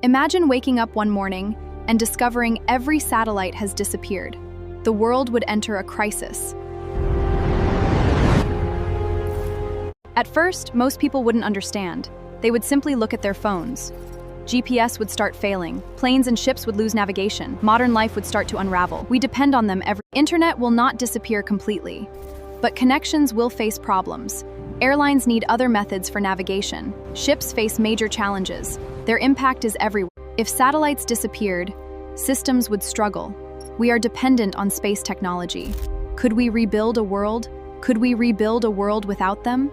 Imagine waking up one morning and discovering every satellite has disappeared. The world would enter a crisis. At first, most people wouldn't understand. They would simply look at their phones. GPS would start failing. Planes and ships would lose navigation. Modern life would start to unravel. We depend on them every. Internet will not disappear completely, but connections will face problems. Airlines need other methods for navigation. Ships face major challenges. Their impact is everywhere. If satellites disappeared, systems would struggle. We are dependent on space technology. Could we rebuild a world? Could we rebuild a world without them?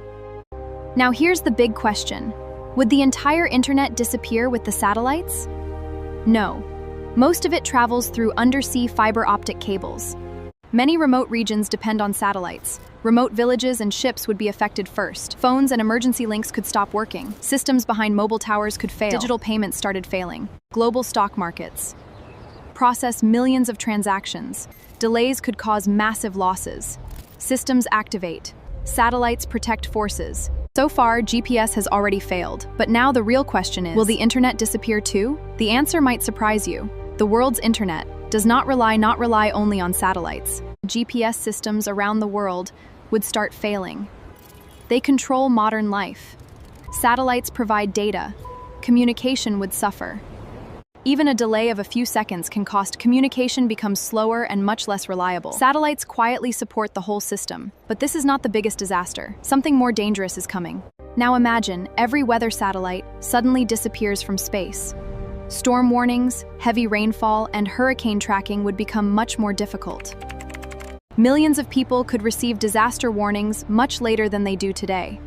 Now here's the big question. Would the entire internet disappear with the satellites? No. Most of it travels through undersea fiber optic cables. Many remote regions depend on satellites. Remote villages and ships would be affected first. Phones and emergency links could stop working. Systems behind mobile towers could fail. Digital payments started failing. Global stock markets process millions of transactions. Delays could cause massive losses. Systems activate. Satellites protect forces. So far, GPS has already failed. But now the real question is, will the internet disappear too? The answer might surprise you. The world's internet does not rely only on satellites. GPS systems around the world would start failing. They control modern life. Satellites provide data. Communication would suffer. Even a delay of a few seconds can cost. Communication becomes slower and much less reliable. Satellites quietly support the whole system, but this is not the biggest disaster. Something more dangerous is coming. Now imagine every weather satellite suddenly disappears from space. Storm warnings, heavy rainfall, and hurricane tracking would become much more difficult. Millions of people could receive disaster warnings much later than they do today.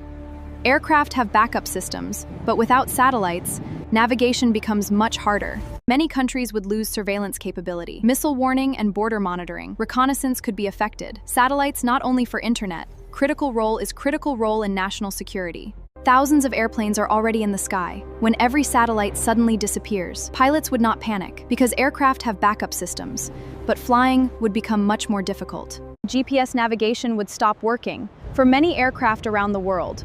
Aircraft have backup systems, but without satellites, navigation becomes much harder. Many countries would lose surveillance capability. Missile warning and border monitoring. Reconnaissance could be affected. Satellites not only for internet, critical role in national security. Thousands of airplanes are already in the sky. When every satellite suddenly disappears, pilots would not panic because aircraft have backup systems, but flying would become much more difficult. GPS navigation would stop working for many aircraft around the world.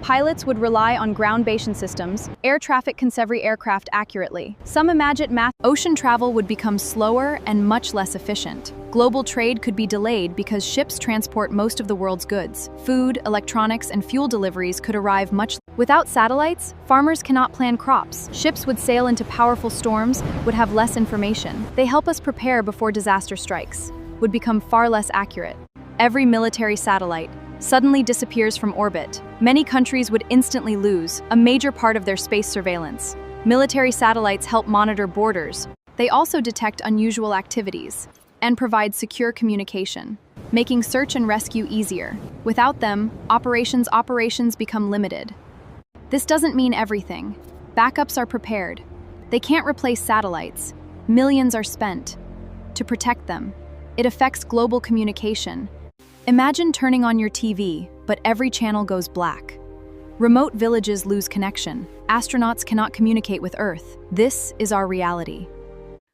Pilots would rely on ground-based systems. Air traffic can every aircraft accurately. Some imagine ocean travel would become slower and much less efficient. Global trade could be delayed because ships transport most of the world's goods. Food, electronics, and fuel deliveries could arrive much. Without satellites, farmers cannot plan crops. Ships would sail into powerful storms, would have less information. They help us prepare before disaster strikes, would become far less accurate. Every military satellite suddenly disappears from orbit. Many countries would instantly lose a major part of their space surveillance. Military satellites help monitor borders. They also detect unusual activities and provide secure communication, making search and rescue easier. Without them, operations become limited. This doesn't mean everything. Backups are prepared. They can't replace satellites. Millions are spent to protect them. It affects global communication. Imagine turning on your TV, but every channel goes black. Remote villages lose connection. Astronauts cannot communicate with Earth. This is our reality.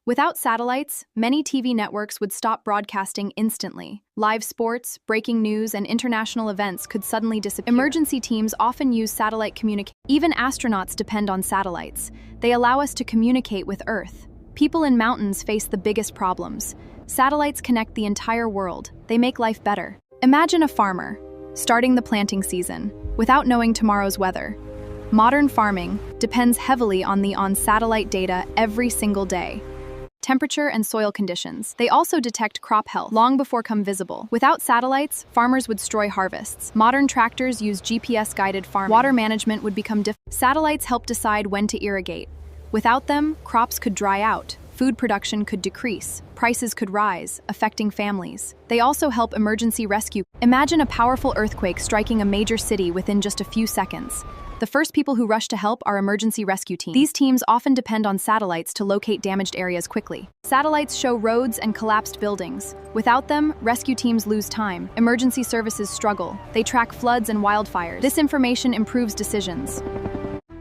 Without satellites, many TV networks would stop broadcasting instantly. Live sports, breaking news, and international events could suddenly disappear. Emergency teams often use satellite communication. Even astronauts depend on satellites. They allow us to communicate with Earth. People in mountains face the biggest problems. Satellites connect the entire world. They make life better. Imagine a farmer starting the planting season without knowing tomorrow's weather. Modern farming depends heavily on satellite data every single day. Temperature and soil conditions. They also detect crop health long before become visible. Without satellites, farmers would destroy harvests. Modern tractors use GPS-guided farming. Water management would become difficult. Satellites help decide when to irrigate. Without them, crops could dry out. Food production could decrease, prices could rise, affecting families. They also help emergency rescue. Imagine a powerful earthquake striking a major city within just a few seconds. The first people who rush to help are emergency rescue teams. These teams often depend on satellites to locate damaged areas quickly. Satellites show roads and collapsed buildings. Without them, rescue teams lose time. Emergency services struggle. They track floods and wildfires. This information improves decisions.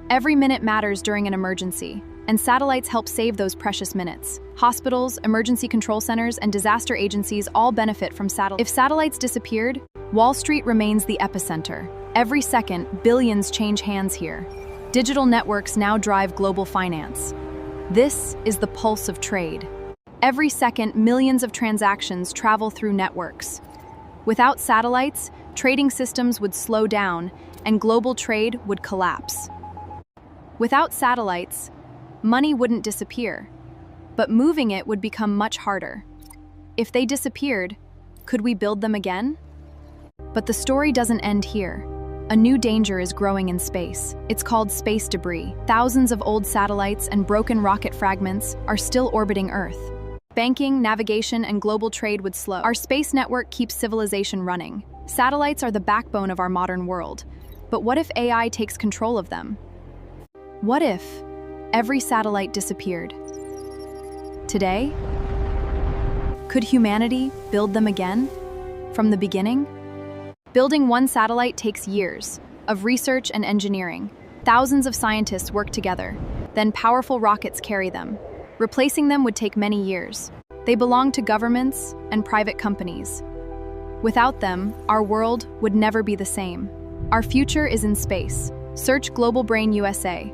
Every minute matters during an emergency, and satellites help save those precious minutes. Hospitals, emergency control centers, and disaster agencies all benefit from satellites. If satellites disappeared, Wall Street remains the epicenter. Every second, billions change hands here. Digital networks now drive global finance. This is the pulse of trade. Every second, millions of transactions travel through networks. Without satellites, trading systems would slow down and global trade would collapse. Without satellites, money wouldn't disappear, but moving it would become much harder. If they disappeared, could we build them again? But the story doesn't end here. A new danger is growing in space. It's called space debris. Thousands of old satellites and broken rocket fragments are still orbiting Earth. Banking, navigation, and global trade would slow. Our space network keeps civilization running. Satellites are the backbone of our modern world. But what if AI takes control of them? What if every satellite disappeared? Today, could humanity build them again? From the beginning? Building one satellite takes years of research and engineering. Thousands of scientists work together. Then powerful rockets carry them. Replacing them would take many years. They belong to governments and private companies. Without them, our world would never be the same. Our future is in space. Search Global Brain USA.